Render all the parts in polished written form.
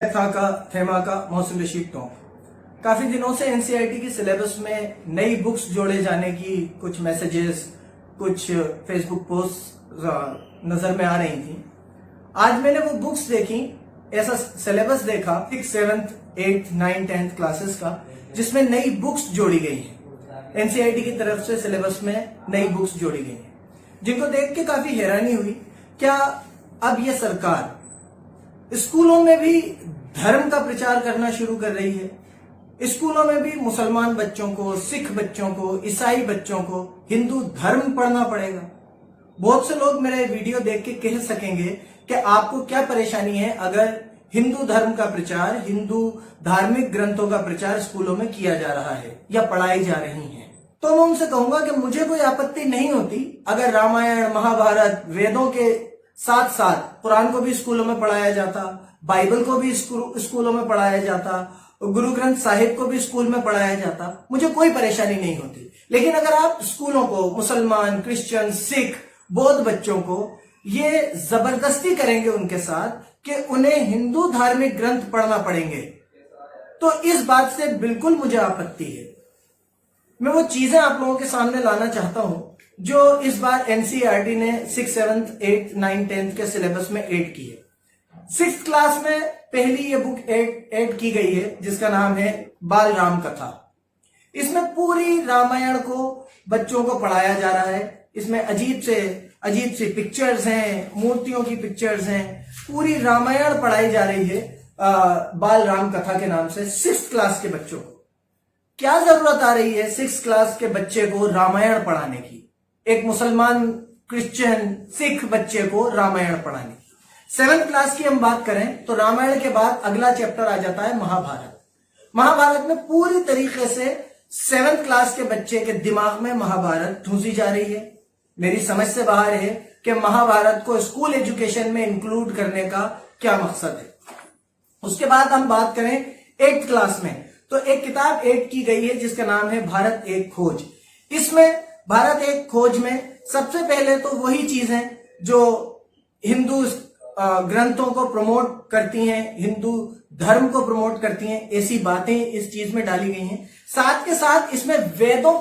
थेमा का मोहसिन रशीद टोंक। काफी दिनों से एनसीईआरटी की सिलेबस में नई बुक्स जोड़े जाने की कुछ मैसेजेस, कुछ फेसबुक पोस्ट नजर में आ रही थी। आज मैंने वो बुक्स देखी, ऐसा सिलेबस देखा 6, 7, 8, 9, 10 क्लासेस का, जिसमें नई बुक्स जोड़ी गई है। एनसीईआरटी की तरफ से सिलेबस में नई बुक्स जोड़ी गई हैं, जिनको देख के काफी हैरानी हुई। क्या अब ये सरकार स्कूलों में भी धर्म का प्रचार करना शुरू कर रही है? स्कूलों में भी मुसलमान बच्चों को, सिख बच्चों को, ईसाई बच्चों को हिंदू धर्म पढ़ना पड़ेगा? बहुत से लोग मेरे वीडियो देख के कह सकेंगे कि आपको क्या परेशानी है अगर हिंदू धर्म का प्रचार, हिंदू धार्मिक ग्रंथों का प्रचार स्कूलों में किया जा रहा है या पढ़ाई जा रही है। तो मैं उनसे कहूंगा कि मुझे कोई आपत्ति नहीं होती अगर रामायण, महाभारत, वेदों के साथ साथ कुरान को भी स्कूलों में पढ़ाया जाता, बाइबल को भी स्कूलों में पढ़ाया जाता, गुरु ग्रंथ साहिब को भी स्कूल में पढ़ाया जाता। मुझे कोई परेशानी नहीं होती। लेकिन अगर आप स्कूलों को मुसलमान, क्रिश्चियन, सिख, बौद्ध बच्चों को ये जबरदस्ती करेंगे उनके साथ कि उन्हें हिंदू धार्मिक ग्रंथ पढ़ना पड़ेंगे, तो इस बात से बिल्कुल मुझे आपत्ति है। मैं वो चीजें आप लोगों के सामने लाना चाहता हूं जो इस बार एनसीईआरटी ने 6, 7, 8, 9, 10 के सिलेबस में ऐड की है। 6th क्लास में पहली ये बुक ऐड की गई है जिसका नाम है बाल राम कथा। इसमें पूरी रामायण को बच्चों को पढ़ाया जा रहा है। इसमें अजीब सी पिक्चर्स हैं, मूर्तियों की पिक्चर्स हैं। पूरी रामायण पढ़ाई जा रही है बाल राम कथा के नाम से 6th क्लास के बच्चों को। क्या जरूरत आ रही है 6th क्लास के बच्चे को रामायण पढ़ाने की, एक मुसलमान, क्रिश्चियन, सिख बच्चे को रामायण पढ़ाने की? 7th क्लास की हम बात करें तो रामायण के बाद अगला चैप्टर आ जाता है महाभारत। महाभारत में पूरी तरीके से 7th क्लास के बच्चे के दिमाग में महाभारत ठूंसी जा रही है। मेरी समझ से बाहर है कि महाभारत को स्कूल एजुकेशन में इंक्लूड करने का क्या मकसद है। उसके बाद हम बात करें 8th क्लास में, तो एक किताब ऐड की गई है जिसका नाम है भारत एक खोज। इसमें भारत एक खोज में सबसे पहले तो वही चीजें जो हिंदू ग्रंथों को प्रमोट करती हैं, हिंदू धर्म को प्रमोट करती हैं, ऐसी बातें इस चीज में डाली गई हैं। साथ के साथ इसमें वेदों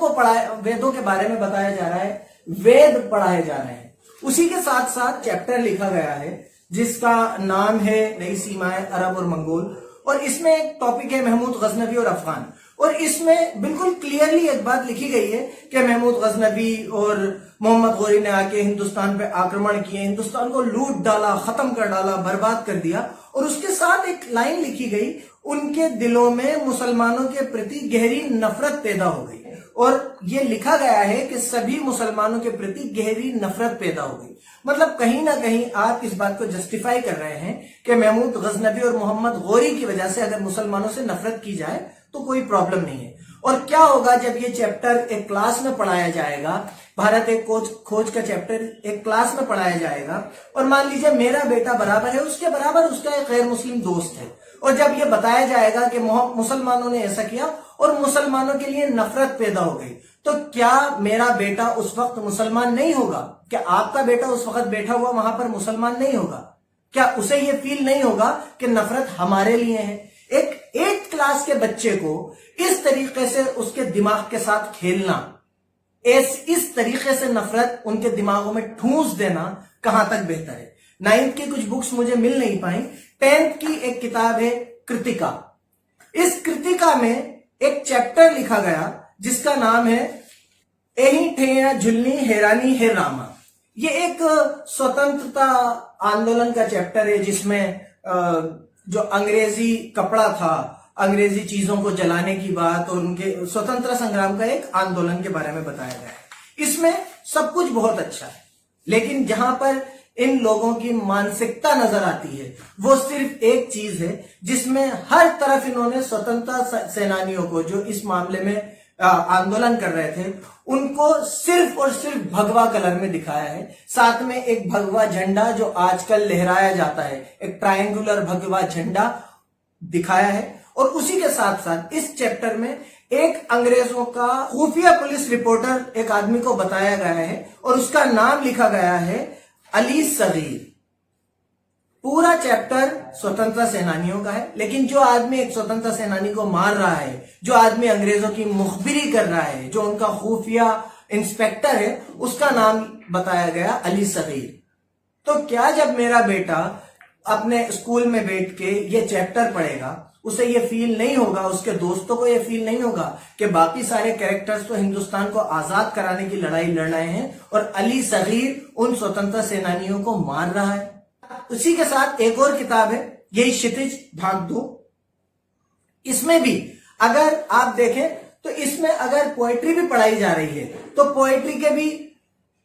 के बारे में बताया जा रहा है, वेद पढ़ाए जा रहे हैं। उसी के साथ साथ चैप्टर लिखा गया है जिसका नाम है नई सीमाएं अरब और मंगोल, और इसमें एक टॉपिक है महमूद गजनवी और अफगान। और इसमें बिल्कुल क्लियरली एक बात लिखी गई है कि महमूद गजनवी और मोहम्मद गौरी ने आके हिंदुस्तान पे आक्रमण किए, हिंदुस्तान को लूट डाला, खत्म कर डाला, बर्बाद कर दिया। और उसके साथ एक लाइन लिखी गई, उनके दिलों में मुसलमानों के प्रति गहरी नफरत पैदा हो गई। और ये लिखा गया है कि सभी मुसलमानों के प्रति गहरी नफरत पैदा हो गई। मतलब कहीं ना कहीं आप इस बात को जस्टिफाई कर रहे हैं कि महमूद गजनवी और मोहम्मद गौरी की वजह से अगर मुसलमानों से नफरत की जाए तो कोई प्रॉब्लम नहीं है। और क्या होगा जब ये चैप्टर एक क्लास में पढ़ाया जाएगा, भारत एक खोज का चैप्टर एक क्लास में पढ़ाया जाएगा, और मान लीजिए मेरा बेटा बराबर है उसके बराबर उसका एक गैर मुस्लिम दोस्त है, और जब ये बताया जाएगा कि मुसलमानों ने ऐसा किया और मुसलमानों के लिए नफरत पैदा हो गई, तो क्या मेरा बेटा उस वक्त मुसलमान नहीं होगा? क्या आपका बेटा उस वक्त बैठा हुआ वहां पर मुसलमान नहीं होगा? क्या उसे ये फील नहीं होगा कि नफरत हमारे लिए है? एक 8th क्लास के बच्चे को इस तरीके से उसके दिमाग के साथ खेलना, इस तरीके से नफरत उनके दिमागों में ठूंस देना कहां तक बेहतर है? 9th की कुछ बुक्स मुझे मिल नहीं पाई। 10th की एक किताब है कृतिका। इस कृतिका में एक चैप्टर लिखा गया जिसका नाम है एही ठेया झुलनी हैरानी है रामा। ये एक स्वतंत्रता आंदोलन का चैप्टर है जिसमें जो अंग्रेजी कपड़ा था, अंग्रेजी चीजों को जलाने की बात और उनके स्वतंत्रता संग्राम का एक आंदोलन के बारे में बताया गया है। इसमें सब कुछ बहुत अच्छा है, लेकिन जहां पर इन लोगों की मानसिकता नजर आती है वो सिर्फ एक चीज है जिसमें हर तरफ इन्होंने स्वतंत्रता सेनानियों को जो इस मामले में आंदोलन कर रहे थे उनको सिर्फ और सिर्फ भगवा कलर में दिखाया है। साथ में एक भगवा झंडा जो आजकल लहराया जाता है, एक ट्रायंगुलर भगवा झंडा दिखाया है। और उसी के साथ साथ इस चैप्टर में एक अंग्रेजों का खुफिया पुलिस रिपोर्टर एक आदमी को बताया गया है और उसका नाम लिखा गया है अली सगीर। पूरा चैप्टर स्वतंत्रता सेनानियों का है, लेकिन जो आदमी एक स्वतंत्रता सेनानी को मार रहा है, जो आदमी अंग्रेजों की मुखबिरी कर रहा है, जो उनका खुफिया इंस्पेक्टर है, उसका नाम बताया गया अली सगीर। तो क्या जब मेरा बेटा अपने स्कूल में बैठ के ये चैप्टर पढ़ेगा, उसे ये फील नहीं होगा, उसके दोस्तों को ये फील नहीं होगा कि बाकी सारे कैरेक्टर्स तो हिंदुस्तान को आजाद कराने की लड़ाई लड़ रहे हैं और अली सगीर उन स्वतंत्रता सेनानियों को मार रहा है। उसी के साथ एक और किताब है, यही क्षितिज भाग 2। इसमें भी अगर आप देखें तो इसमें अगर पोएट्री भी पढ़ाई जा रही है तो पोएट्री के भी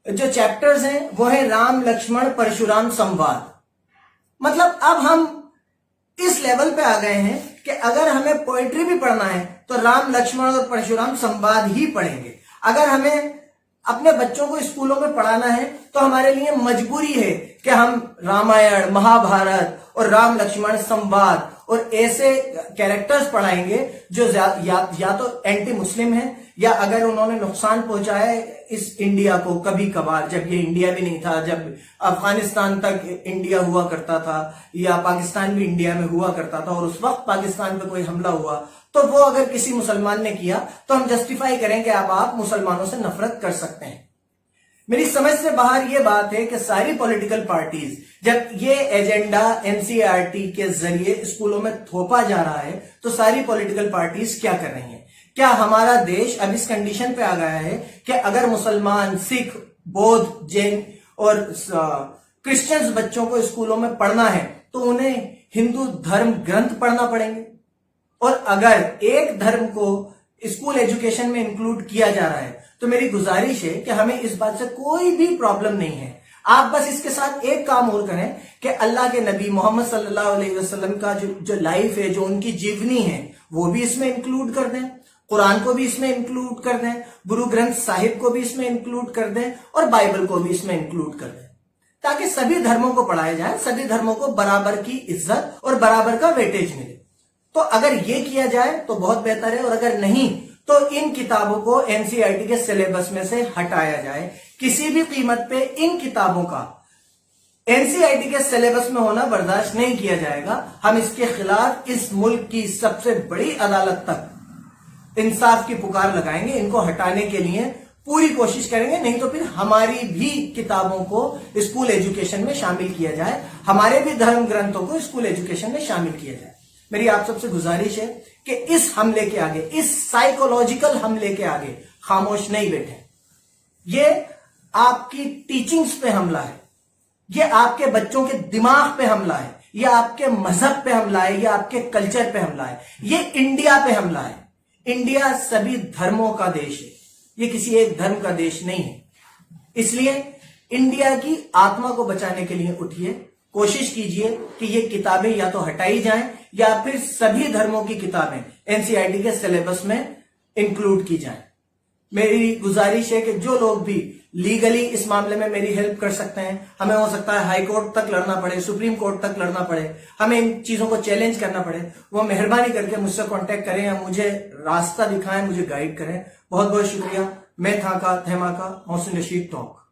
जो चैप्टर्स हैं वो है राम लक्ष्मण परशुराम संवाद। मतलब अब हम इस लेवल पे आ गए हैं कि अगर हमें पोएट्री भी पढ़ना है तो राम लक्ष्मण और परशुराम संवाद ही पढ़ेंगे। अगर हमें अपने बच्चों को स्कूलों में पढ़ाना है तो हमारे लिए मजबूरी है कि हम रामायण, महाभारत और राम लक्ष्मण संवाद और ऐसे कैरेक्टर्स पढ़ाएंगे जो या तो एंटी मुस्लिम है, या अगर उन्होंने नुकसान पहुंचाया है इस इंडिया को कभी कभार, जब ये इंडिया भी नहीं था, जब अफगानिस्तान तक इंडिया हुआ करता था या पाकिस्तान भी इंडिया में हुआ करता था और उस वक्त पाकिस्तान पे कोई हमला हुआ, तो वो अगर किसी मुसलमान ने किया तो हम जस्टिफाई करेंगे अब आप मुसलमानों से नफरत कर सकते हैं। मेरी समझ से बाहर ये बात है कि सारी पॉलिटिकल पार्टीज जब ये एजेंडा एनसीईआरटी के जरिए स्कूलों में थोपा जा रहा है तो सारी पॉलिटिकल पार्टीज क्या कर रही हैं? क्या हमारा देश अब इस कंडीशन पे आ गया है कि अगर मुसलमान, सिख, बौद्ध, जैन और क्रिश्चियंस बच्चों को स्कूलों में पढ़ना है तो उन्हें हिंदू धर्म ग्रंथ पढ़ना पड़ेंगे? और अगर एक धर्म को स्कूल एजुकेशन में इंक्लूड किया जा रहा है तो मेरी गुजारिश है कि हमें इस बात से कोई भी प्रॉब्लम नहीं है। आप बस इसके साथ एक काम और करें कि अल्लाह के नबी मोहम्मद सल्लल्लाहु अलैहि वसल्लम का जो लाइफ है, जो उनकी जीवनी है, वो भी इसमें इंक्लूड कर दें, कुरान को भी इसमें इंक्लूड कर दें, गुरु ग्रंथ साहिब को भी इसमें इंक्लूड कर दें और बाइबल को भी इसमें इंक्लूड कर दें, ताकि सभी धर्मों को पढ़ाया जाए, सभी धर्मों को बराबर की इज्जत और बराबर का वेटेज मिले। तो अगर ये किया जाए तो बहुत बेहतर है, और अगर नहीं तो इन किताबों को एनसीईआरटी के सिलेबस में से हटाया जाए। किसी भी कीमत पे इन किताबों का एनसीईआरटी के सिलेबस में होना बर्दाश्त नहीं किया जाएगा। हम इसके खिलाफ इस मुल्क की सबसे बड़ी अदालत तक इंसाफ की पुकार लगाएंगे, इनको हटाने के लिए पूरी कोशिश करेंगे, नहीं तो फिर हमारी भी किताबों को स्कूल एजुकेशन में शामिल किया जाए, हमारे भी धर्म ग्रंथों को स्कूल एजुकेशन में शामिल किया जाए। मेरी आप सबसे गुजारिश है कि इस हमले के आगे, इस साइकोलॉजिकल हमले के आगे खामोश नहीं बैठे। ये आपकी टीचिंग्स पे हमला है, ये आपके बच्चों के दिमाग पे हमला है, ये आपके मजहब पे हमला है, ये आपके कल्चर पे हमला है, ये इंडिया पे हमला है। इंडिया सभी धर्मों का देश है, ये किसी एक धर्म का देश नहीं है। इसलिए इंडिया की आत्मा को बचाने के लिए उठिए, कोशिश कीजिए कि ये किताबें या तो हटाई जाएं या फिर सभी धर्मों की किताबें एनसीईआरटी के सिलेबस में इंक्लूड की जाएं। मेरी गुजारिश है कि जो लोग भी लीगली इस मामले में मेरी हेल्प कर सकते हैं, हमें हो सकता है हाई कोर्ट तक लड़ना पड़े, सुप्रीम कोर्ट तक लड़ना पड़े, हमें इन चीजों को चैलेंज करना पड़े, वो मेहरबानी करके मुझसे कांटेक्ट करें या मुझे रास्ता दिखाएं, मुझे गाइड करें। बहुत बहुत शुक्रिया। मैं था का थेमा का मोहसिन रशीद टॉक।